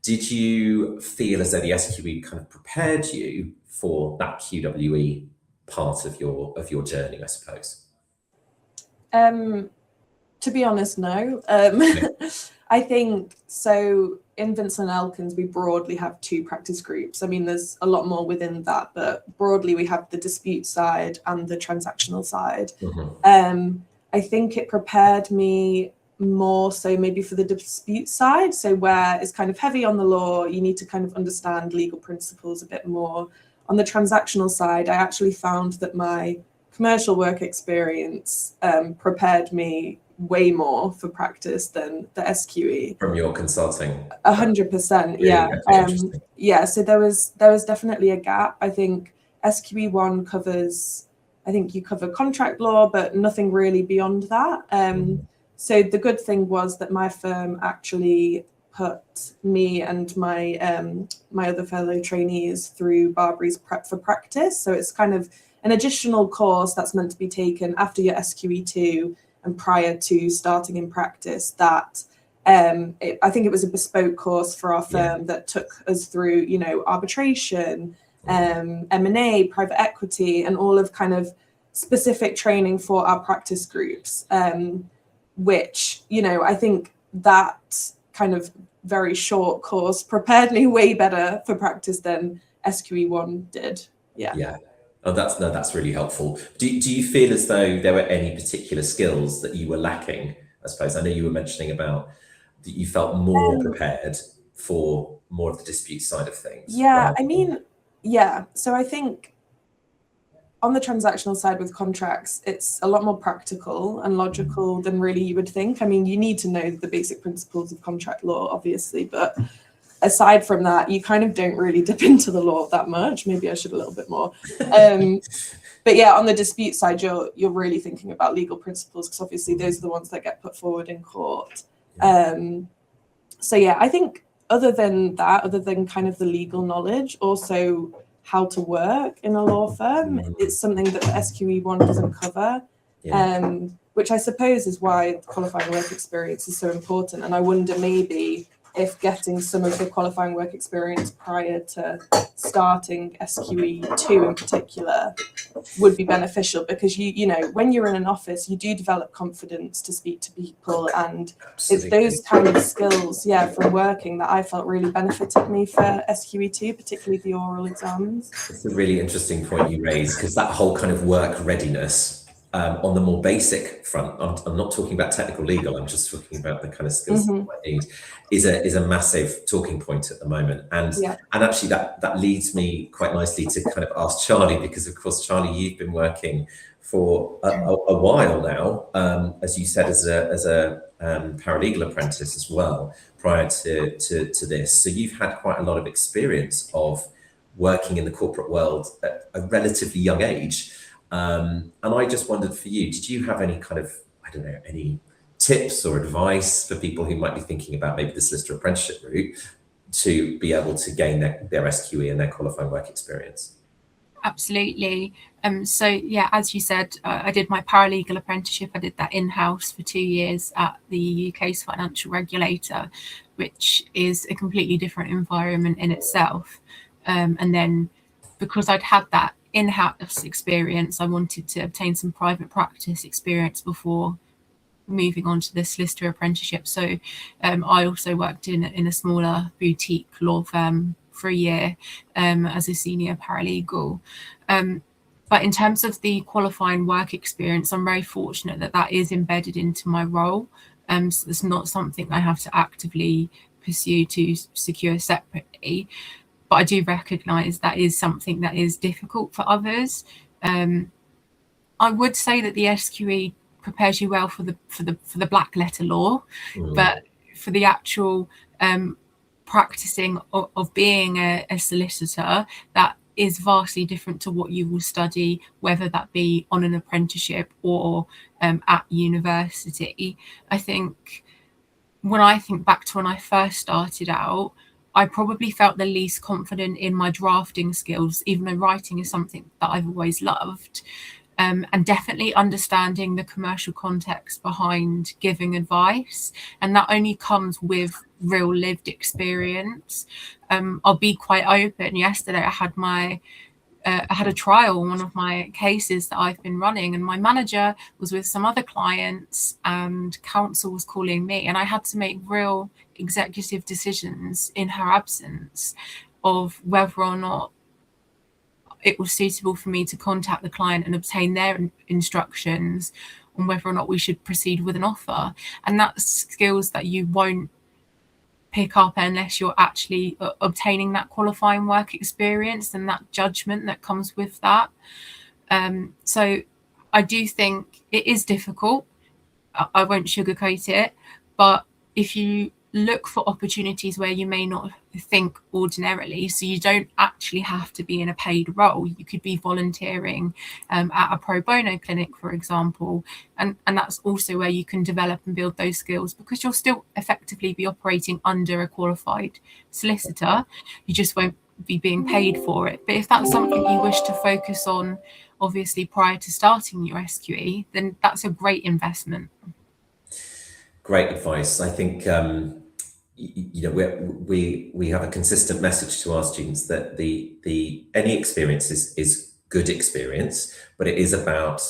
Did you feel as though the SQE kind of prepared you for that QWE part of your journey, I suppose? To be honest, no. I think so. In Vincent Elkins, we broadly have 2 practice groups. I mean, there's a lot more within that, but broadly we have the dispute side and the transactional side. I think it prepared me more so maybe for the dispute side. So where it's kind of heavy on the law, you need to kind of understand legal principles a bit more. On the transactional side, I actually found that my commercial work experience prepared me way more for practice than the SQE. From your consulting? 100%, yeah. Yeah, so there was definitely a gap. I think SQE1 covers, I think you cover contract law, but nothing really beyond that. So the good thing was that my firm actually put me and my my other fellow trainees through BARBRI's Prep for Practice. So it's kind of an additional course that's meant to be taken after your SQE2 and prior to starting in practice. That I think it was a bespoke course for our firm that took us through, you know, arbitration, M&A, private equity, and all of kind of specific training for our practice groups, which, you know, I think that kind of very short course prepared me way better for practice than SQE1 did. Yeah. Oh, that's really helpful. Do you feel as though there were any particular skills that you were lacking? I suppose I know you were mentioning about that you felt more prepared for more of the dispute side of things. Yeah, I mean, yeah. So I think on the transactional side with contracts, it's a lot more practical and logical than really you would think. I mean, you need to know the basic principles of contract law, obviously, but aside from that, you kind of don't really dip into the law that much. Maybe I should a little bit more. But yeah, on the dispute side, you're really thinking about legal principles, because obviously those are the ones that get put forward in court. So yeah, I think other than that, other than kind of the legal knowledge, also how to work in a law firm, it's something that the SQE1 doesn't cover, which I suppose is why qualifying work experience is so important. And I wonder maybe if getting some of the qualifying work experience prior to starting SQE2 in particular would be beneficial, because you know, when you're in an office, you do develop confidence to speak to people, and it's those kind of skills, from working, that I felt really benefited me for SQE2, particularly the oral exams. It's a really interesting point you raise, because that whole kind of work readiness on the more basic front, I'm not talking about technical legal, I'm just talking about the kind of skills that I need, is a massive talking point at the moment. And actually that leads me quite nicely to kind of ask Charlie, because of course, Charlie, you've been working for a while now, as you said, as a paralegal apprentice as well, prior to this. So you've had quite a lot of experience of working in the corporate world at a relatively young age. And I just wondered for you, did you have any kind of, I don't know, any tips or advice for people who might be thinking about maybe the solicitor apprenticeship route to be able to gain their SQE and their qualifying work experience? Absolutely. So yeah, as you said, I did my paralegal apprenticeship. I did that in-house for 2 years at the UK's financial regulator, which is a completely different environment in itself. And then because I'd had that in-house experience, I wanted to obtain some private practice experience before moving on to the solicitor apprenticeship. So I also worked in a smaller boutique law firm for a year as a senior paralegal. But in terms of the qualifying work experience, I'm very fortunate that is embedded into my role. So it's not something I have to actively pursue to secure separately. But I do recognise that is something that is difficult for others. I would say that the SQE prepares you well for the black letter law, but for the actual practicing of being a solicitor, that is vastly different to what you will study, whether that be on an apprenticeship or at university. I think when I think back to when I first started out, I probably felt the least confident in my drafting skills, even though writing is something that I've always loved. And definitely understanding the commercial context behind giving advice. And that only comes with real lived experience. I'll be quite open. Yesterday, I had a trial on one of my cases that I've been running, and my manager was with some other clients and counsel was calling me, and I had to make real executive decisions in her absence of whether or not it was suitable for me to contact the client and obtain their instructions on whether or not we should proceed with an offer. And that's skills that you won't pick up unless you're actually obtaining that qualifying work experience and that judgment that comes with that. So I do think it is difficult. I won't sugarcoat it, but if you look for opportunities where you may not think ordinarily, so you don't actually have to be in a paid role, you could be volunteering at a pro bono clinic, for example, and that's also where you can develop and build those skills, because you'll still effectively be operating under a qualified solicitor. You just won't be being paid for it. But if that's something you wish to focus on, obviously prior to starting your SQE, then that's a great investment. Great advice. I think we have a consistent message to our students that any experience is good experience, but it is about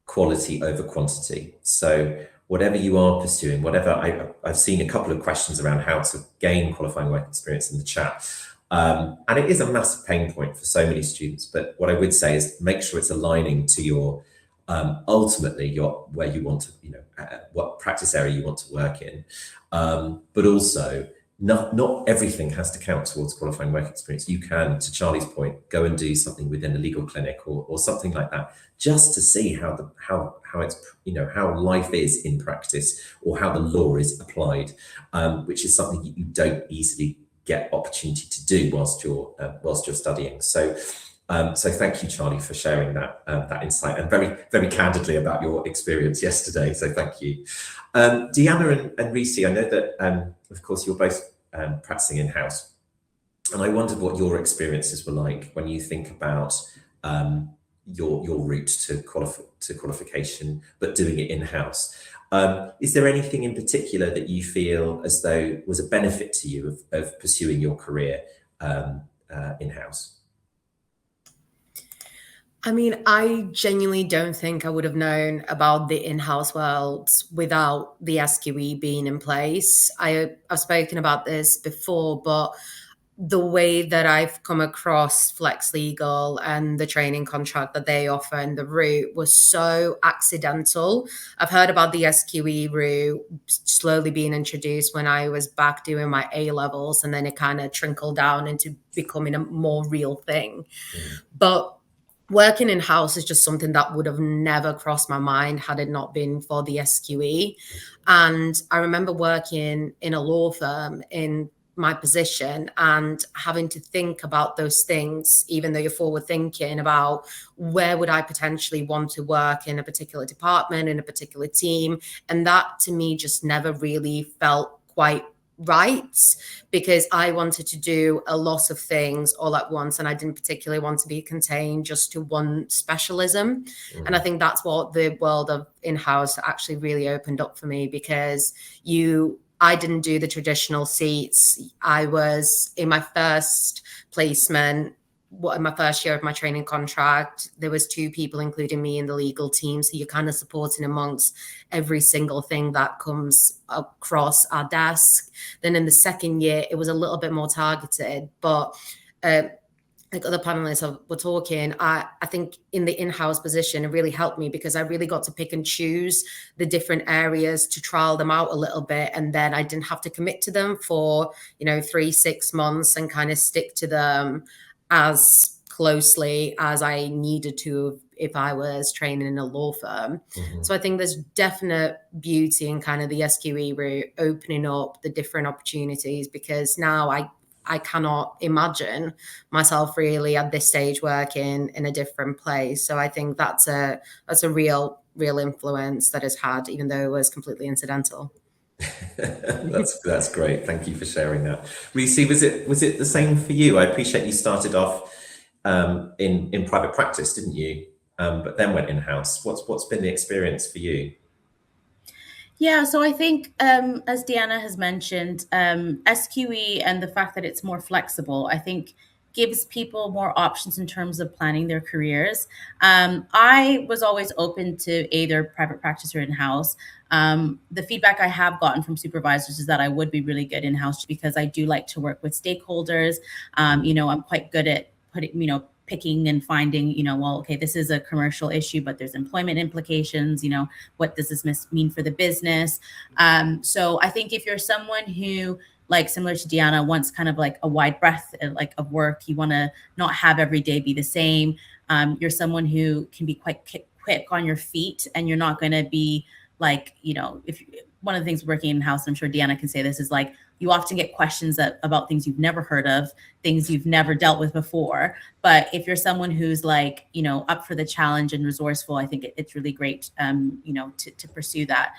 quality over quantity. So whatever you are pursuing, I've seen a couple of questions around how to gain qualifying work experience in the chat. And it is a massive pain point for so many students. But what I would say is make sure it's aligning to your ultimately where you want to, what practice area you want to work in. But also not everything has to count towards qualifying work experience. You can, to Charlie's point, go and do something within a legal clinic or something like that, just to see how it's, how life is in practice, or how the law is applied, which is something you don't easily get opportunity to do whilst you're studying. So thank you, Charlie, for sharing that insight, and very, very candidly about your experience yesterday. So thank you. Deanna and Reese, I know that, of course, you're both practicing in-house. And I wondered what your experiences were like when you think about your route to qualification, but doing it in-house. Is there anything in particular that you feel as though was a benefit to you of pursuing your career in-house? I mean, I genuinely don't think I would have known about the in-house world without the SQE being in place. I've spoken about this before, but the way that I've come across Flex Legal and the training contract that they offer and the route was so accidental. I've heard about the SQE route slowly being introduced when I was back doing my A-levels, and then it kind of trickled down into becoming a more real thing. But working in-house is just something that would have never crossed my mind had it not been for the SQE. And I remember working in a law firm in my position and having to think about those things, even though you're forward thinking about where would I potentially want to work in a particular department, in a particular team. And that to me just never really felt quite right, because I wanted to do a lot of things all at once, and I didn't particularly want to be contained just to one specialism. And I think that's what the world of in-house actually really opened up for me, because I didn't do the traditional seats. I was in my first placement, in my first year of my training contract, there was 2 people, including me, in the legal team. So you're kind of supporting amongst every single thing that comes across our desk. Then in the second year, it was a little bit more targeted, but like other panelists were talking, I think in the in-house position, it really helped me because I really got to pick and choose the different areas to trial them out a little bit. And then I didn't have to commit to them for, 3-6 months and kind of stick to them as closely as I needed to if I was training in a law firm. So I think there's definite beauty in kind of the SQE route, opening up the different opportunities, because now I cannot imagine myself really at this stage working in a different place. So I think that's a real influence that has had, even though it was completely incidental. That's great. Thank you for sharing that. Reese, was it the same for you? I appreciate you started off in private practice, didn't you? But then went in-house. What's been the experience for you? Yeah, so I think, as Deanna has mentioned, SQE and the fact that it's more flexible, I think gives people more options in terms of planning their careers. I was always open to either private practice or in-house. The feedback I have gotten from supervisors is that I would be really good in-house because I do like to work with stakeholders. I'm quite good at picking and finding, well, okay, this is a commercial issue, but there's employment implications, what does this mean for the business? So I think if you're someone who, like similar to Deanna, wants kind of like a wide breadth of work, you want to not have every day be the same. You're someone who can be quite quick on your feet, and you're not going to be like, if one of the things working in-house, I'm sure Deanna can say this, is like, you often get questions about things you've never heard of, things you've never dealt with before. But if you're someone who's like, up for the challenge and resourceful, I think it's really great, to pursue that.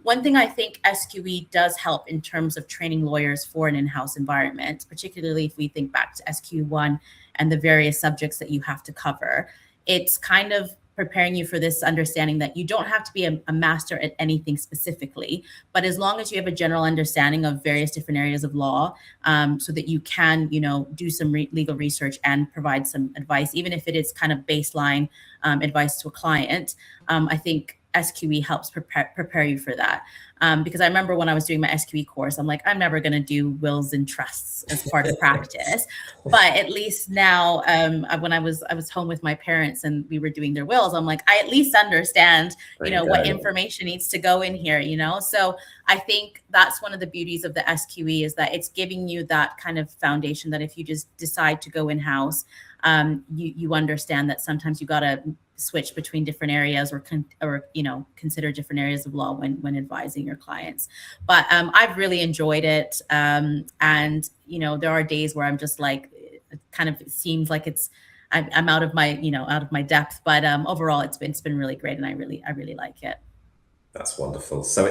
One thing I think SQE does help in terms of training lawyers for an in-house environment, particularly if we think back to SQE1 and the various subjects that you have to cover, it's kind of preparing you for this understanding that you don't have to be a master at anything specifically, but as long as you have a general understanding of various different areas of law, so that you can, do some legal research and provide some advice, even if it is kind of baseline advice to a client. I think SQE helps prepare you for that. Because I remember when I was doing my SQE course, I'm like, I'm never going to do wills and trusts as part of practice. But at least now, when I was home with my parents and we were doing their wills, I'm like, I at least understand, what information needs to go in here, So I think that's one of the beauties of the SQE, is that it's giving you that kind of foundation that if you just decide to go in-house, you understand that sometimes you got to switch between different areas or consider different areas of law when advising your clients. But I've really enjoyed it. And, there are days where I'm just like, it kind of seems like I'm out of my depth, but overall it's been really great. And I really like it. That's wonderful. So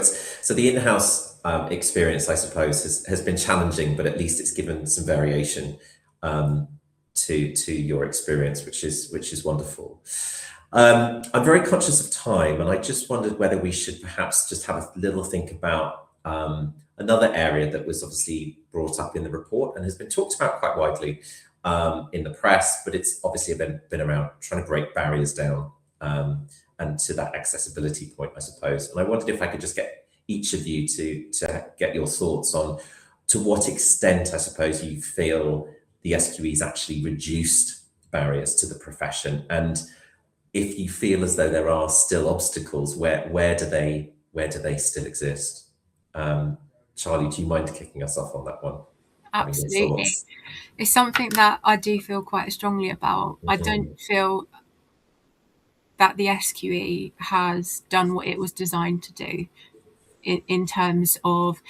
the in-house experience, I suppose, has been challenging, but at least it's given some variation to your experience, which is wonderful. I'm very conscious of time, and I just wondered whether we should perhaps just have a little think about another area that was obviously brought up in the report and has been talked about quite widely in the press, but it's obviously been around trying to break barriers down and to that accessibility point, I suppose. And I wondered if I could just get each of you to get your thoughts on to what extent, I suppose, you feel the SQE's actually reduced barriers to the profession, and if you feel as though there are still obstacles, where do they still exist? Charlie, do you mind kicking us off on that one? Absolutely. It's something that I do feel quite strongly about. Mm-hmm. I don't feel that the SQE has done what it was designed to do in terms of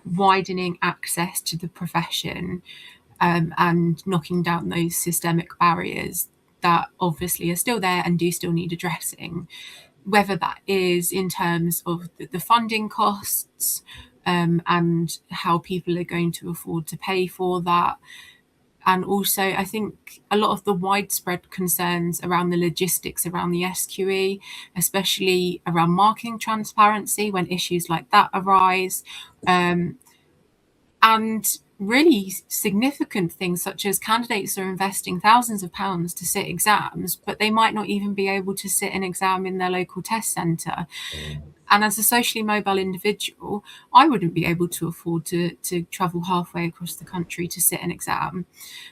widening access to the profession, and knocking down those systemic barriers that obviously are still there and do still need addressing, whether that is in terms of the funding costs, and how people are going to afford to pay for that. And also, I think a lot of the widespread concerns around the logistics around the SQE, especially around marketing transparency when issues like that arise, and really significant things such as candidates are investing thousands of pounds to sit exams, but they might not even be able to sit an exam in their local test centre. And as a socially mobile individual, I wouldn't be able to afford to travel halfway across the country to sit an exam.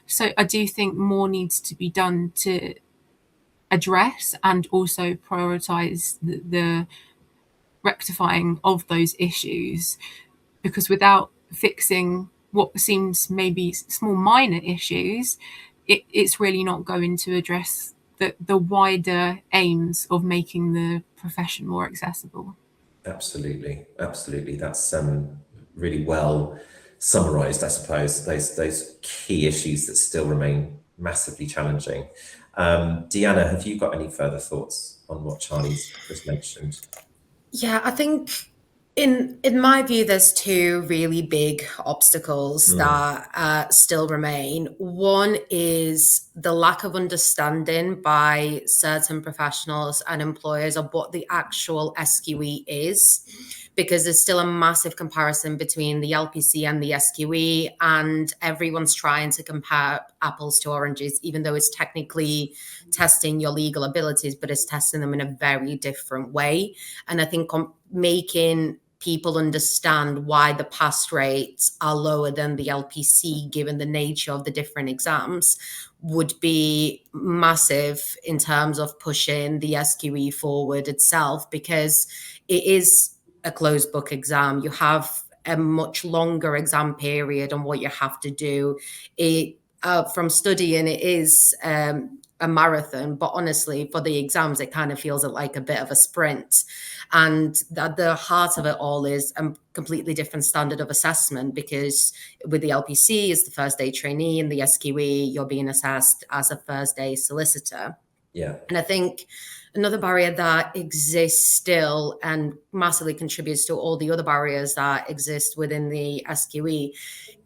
So I do think more needs to be done to address and also prioritise the rectifying of those issues, because without fixing what seems maybe small minor issues, it's really not going to address the wider aims of making the profession more accessible. Absolutely. That's really well summarised, I suppose, those key issues that still remain massively challenging. Deanna, have you got any further thoughts on what Charlie's just mentioned? Yeah, I think in my view, there's two really big obstacles that still remain. One is the lack of understanding by certain professionals and employers of what the actual SQE is, because there's still a massive comparison between the LPC and the SQE, and everyone's trying to compare apples to oranges, even though it's technically testing your legal abilities, but it's testing them in a very different way. And I think making people understand why the pass rates are lower than the LPC, given the nature of the different exams, would be massive in terms of pushing the SQE forward itself, because it is a closed book exam. You have a much longer exam period on what you have to do. From studying, it is a marathon, but honestly, for the exams, it kind of feels like a bit of a sprint. And at the heart of it all is a completely different standard of assessment, because with the LPC, it's the first day trainee, and the SQE, you're being assessed as a first day solicitor. Yeah. And I think another barrier that exists still and massively contributes to all the other barriers that exist within the SQE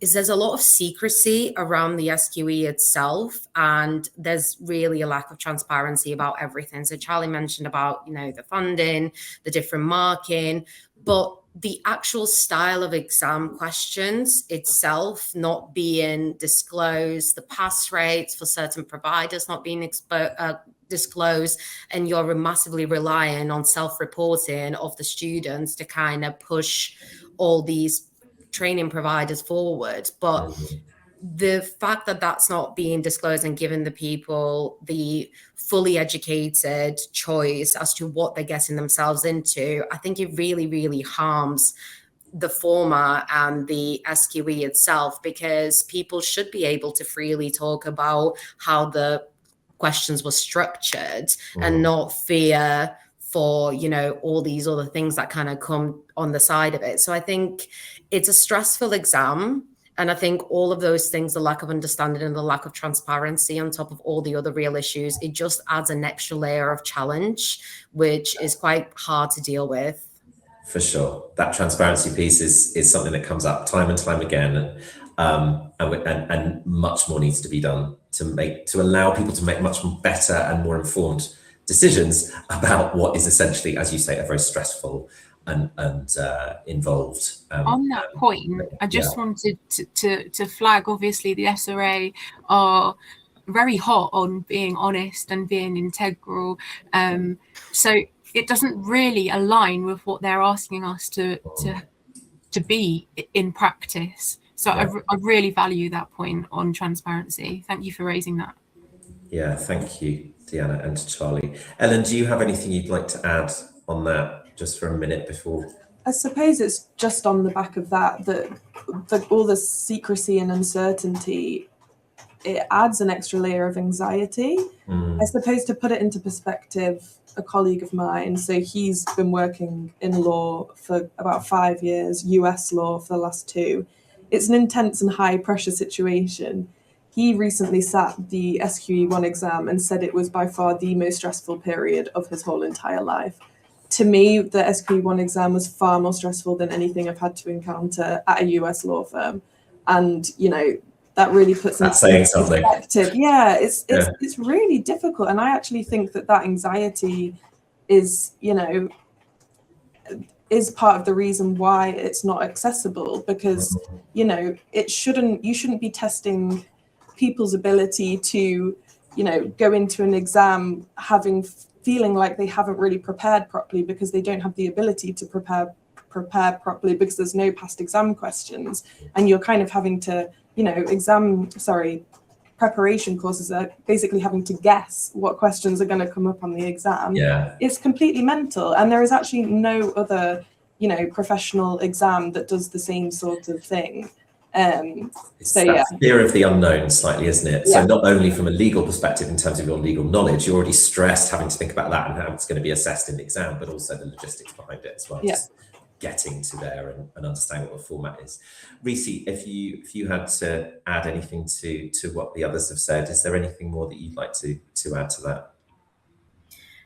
is there's a lot of secrecy around the SQE itself, and there's really a lack of transparency about everything. So Charlie mentioned about, the funding, the different marking, but the actual style of exam questions itself not being disclosed, the pass rates for certain providers not being disclosed, and you're massively relying on self-reporting of the students to kind of push all these training providers forward. But the fact that that's not being disclosed and giving the people the fully educated choice as to what they're getting themselves into, I think it really, really harms the format and the SQE itself, because people should be able to freely talk about how the questions were structured and not fear for, all these other things that kind of come on the side of it. So I think it's a stressful exam. And I think all of those things, the lack of understanding and the lack of transparency on top of all the other real issues, it just adds an extra layer of challenge, which is quite hard to deal with. For sure. That transparency piece is something that comes up time and time again. And much more needs to be done to allow people to make much better and more informed decisions about what is essentially, as you say, a very stressful and involved. On that point, I just wanted to flag, obviously, the SRA are very hot on being honest and being integral. So it doesn't really align with what they're asking us to be in practice. So I really value that point on transparency. Thank you for raising that. Yeah, thank you, Deanna and Charlie. Ellen, do you have anything you'd like to add on that just for a minute before? I suppose it's just on the back of that all the secrecy and uncertainty, it adds an extra layer of anxiety. I suppose, to put it into perspective, a colleague of mine, so he's been working in law for about 5 years, US law for the last 2. It's an intense and high pressure situation. He recently sat the SQE1 exam and said it was by far the most stressful period of his whole entire life. To me, the SQE1 exam was far more stressful than anything I've had to encounter at a US law firm. And, that really puts into perspective. Yeah, it's really difficult. And I actually think that anxiety is, is part of the reason why it's not accessible, because, you shouldn't be testing people's ability to, go into an exam feeling like they haven't really prepared properly, because they don't have the ability to prepare properly, because there's no past exam questions, and you're kind of having to, preparation courses are basically having to guess what questions are going to come up on the exam. Yeah. It's completely mental, and there is actually no other, professional exam that does the same sort of thing. It's that fear of the unknown slightly, isn't it? So not only from a legal perspective in terms of your legal knowledge, you're already stressed having to think about that and how it's going to be assessed in the exam, but also the logistics behind it as well. Just getting to there and understanding what the format is. Reese, if you had to add anything to what the others have said, is there anything more that you'd like to add to that?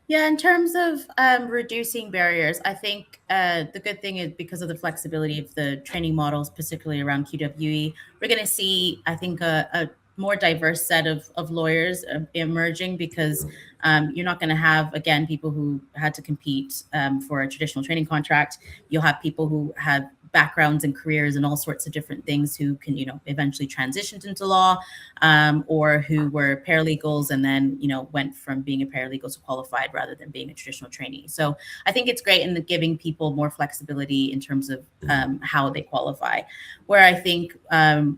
Yeah, in terms of reducing barriers, I think the good thing is, because of the flexibility of the training models, particularly around QWE, we're going to see, I think, a more diverse set of lawyers emerging, because you're not going to have, again, people who had to compete for a traditional training contract. You'll have people who have backgrounds and careers and all sorts of different things who can, eventually transitioned into law, or who were paralegals and then, went from being a paralegal to qualified rather than being a traditional trainee. So I think it's great in giving people more flexibility in terms of how they qualify. Where I think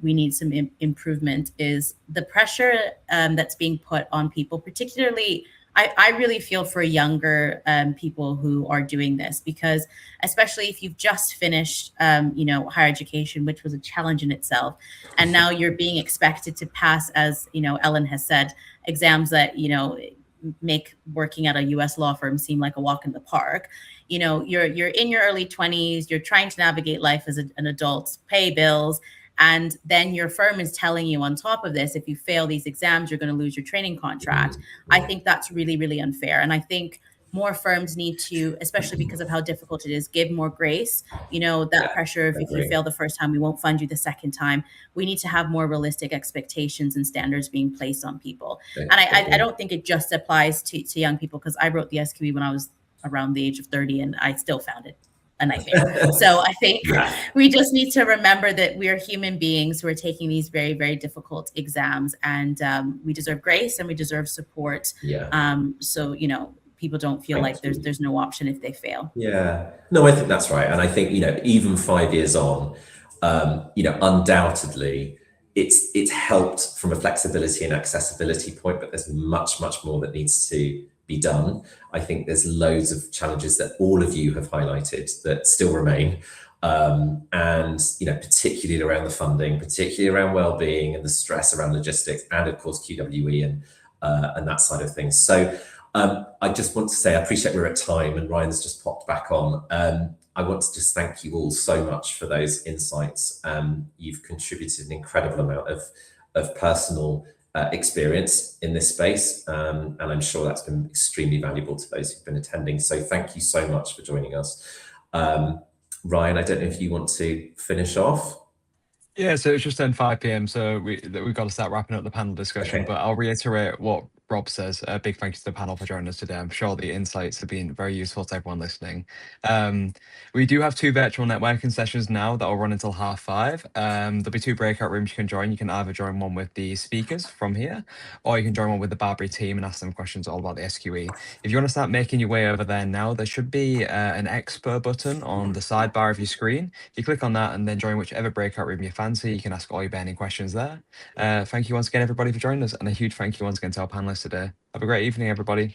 we need some improvement is the pressure that's being put on people, particularly, I really feel for younger people who are doing this, because especially if you've just finished, higher education, which was a challenge in itself, and now you're being expected to pass, as Ellen has said, exams that make working at a U.S. law firm seem like a walk in the park. You're in your early 20s, you're trying to navigate life as an adult, pay bills, and then your firm is telling you on top of this, if you fail these exams, you're going to lose your training contract. I think that's really, really unfair. And I think more firms need to, especially because of how difficult it is, give more grace. That pressure of if you fail the first time, we won't fund you the second time. We need to have more realistic expectations and standards being placed on people. And I don't think it just applies to young people, because I wrote the SQE when I was around the age of 30 and I still found it a nightmare. So I think we just need to remember that we are human beings who are taking these very, very difficult exams, and we deserve grace and we deserve support. So, people don't feel like there's no option if they fail. Yeah, no, I think that's right. And I think, even 5 years on, undoubtedly it's helped from a flexibility and accessibility point, but there's much, much more that needs to be done. I think there's loads of challenges that all of you have highlighted that still remain. And, particularly around the funding, particularly around wellbeing and the stress around logistics, and of course, QWE and that side of things. So I just want to say, I appreciate we're at time and Ryan's just popped back on. I want to just thank you all so much for those insights. You've contributed an incredible amount of personal experience in this space, and I'm sure that's been extremely valuable to those who've been attending. So thank you so much for joining us. Ryan, I don't know if you want to finish off. Yeah, so it's just then 5 p.m, so we've got to start wrapping up the panel discussion, but I'll reiterate what Rob says. A big thank you to the panel for joining us today. I'm sure the insights have been very useful to everyone listening. We do have 2 virtual networking sessions now that will run until 5:30. There'll be 2 breakout rooms you can join. You can either join one with the speakers from here, or you can join one with the BARBRI team and ask them questions all about the SQE. If you want to start making your way over there now, there should be an expert button on the sidebar of your screen. If you click on that and then join whichever breakout room you fancy, you can ask all your burning questions there. Thank you once again, everybody, for joining us, and a huge thank you once again to our panelists today. Have a great evening, everybody.